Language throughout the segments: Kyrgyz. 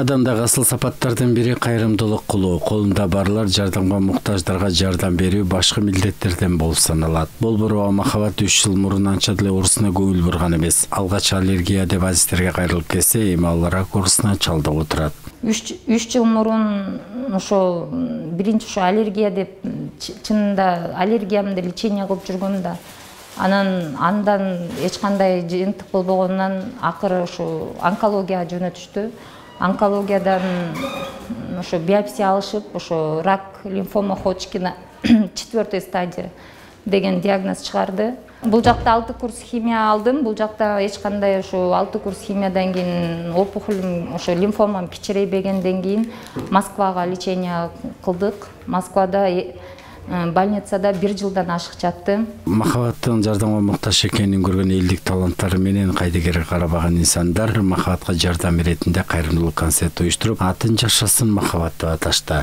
Адамдагы асыл сапаттардын бири кайрымдуулук кылуу, колунда барлар жардамга муктаждарга жардам берүү башкы милдеттерден болуп саналат. Болборова Махабат 3 жыл мурун анча деле оорусуна көңүл бурган эмес. Алгач аллергия деп азистерге кайрылып келсе, эми ал рак оорусуна чалдыгып отурат. 3 жыл мурун ошо биринчи ошо аллергия деп чынында аллергиямды лечение кылып жүргөмдө андан эч кандай жыйынтык болбогонунан акыры ошо онкологияга жөнөтүштү. Онкологиядан ошо биопсия алышып, ошо рак лимфома Ходжкина 4 стадия деген диагноз чыгарды. Бул жакта 6 курс химия алдым. Бул жакта эч кандай ошо 6 курс химиядан кийин опухолум ошо лимфомам кичирейбегенден кийин Москвага лечение кылдык. Москвада больницада 1 жылдан ашык жатты. Махабаттын жардамга муктаж экенин көргөн элдик таланттары менен кайдыгерге карабаган инсандар Махабатка жардам иретинде кайрымдуулук концерт уюштуруп, атын жашасын Махабат деп аташты.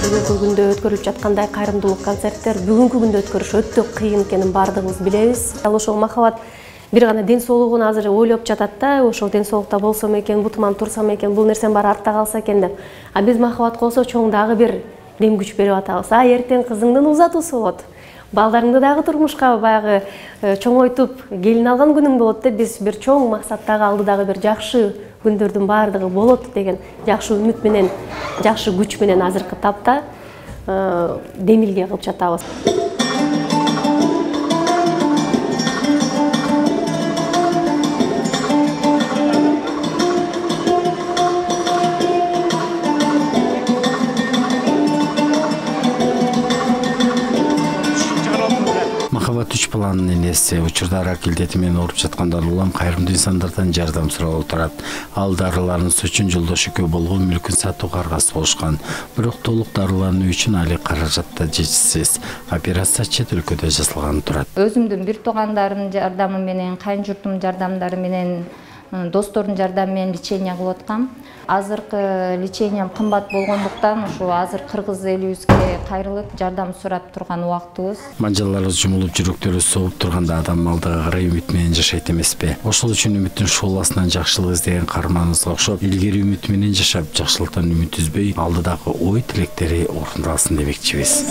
Бүгүнкү күндө өткөрүлүп жаткандай кайрымдуулук концерттер бүгүнкү күндө өткөрүш өтө кыйын экенин баардыгыбыз билебиз. Ал ошол Махабат бир гана ден соолугун азыр ойлоп жатат да, ошол ден соолукта болсом экен, бутуман турсам экен, бул нерсем баары артта калса экен деп. А биз Махабатка болсо чоң дагы бир дем күч берип атабыз. Эртең кызыңдын узатуусу болот. Балдарыңды дагы турмушка баягы чоңойтуп келин алган күнүң болот деп биз бир чоң максаттагы алдыдагы бир жакшы күндөрдүн баардыгы болот деген жакшы үмүт менен, жакшы күч менен азыркы тапта демилге кылып жатабыз. Махабат 3 баланын энеси, учурда рак илдети менен ооруп жаткандар улам кайрымдуу инсандардан жардам сурап отурат. Ал дарыларынын үчүн жолдош экөө болгон мүлкүн сатууга аргасыз болушкан. Бирок толук дарылануу үчүн али каражатта жетишсиз. Операция чет өлкөдө жасалганы турат. Өзүмдүн бир туугандарымдын жардамы менен, кайын журтумдун жардамдары менен, достордун жардамы менен лечение кылып аткам. Азыркы лечением кымбат болгондуктан ошо азыр кыргыз элибизге кайрылып жардам сурап турган убактыбыз. Манжаларыбыз жумулуп, жүрөктөрү сооп турганда адам алдыга карай үмүт менен жашайт эмеспи? Ошол үчүн үмүттүн шууласынан жакшылык издеген каарманыбызга окшоп, илгери үмүт менен жашап, жакшылыктан үмүт үзбөй, алдыдагы ой тилектери орундалсын демекчибиз.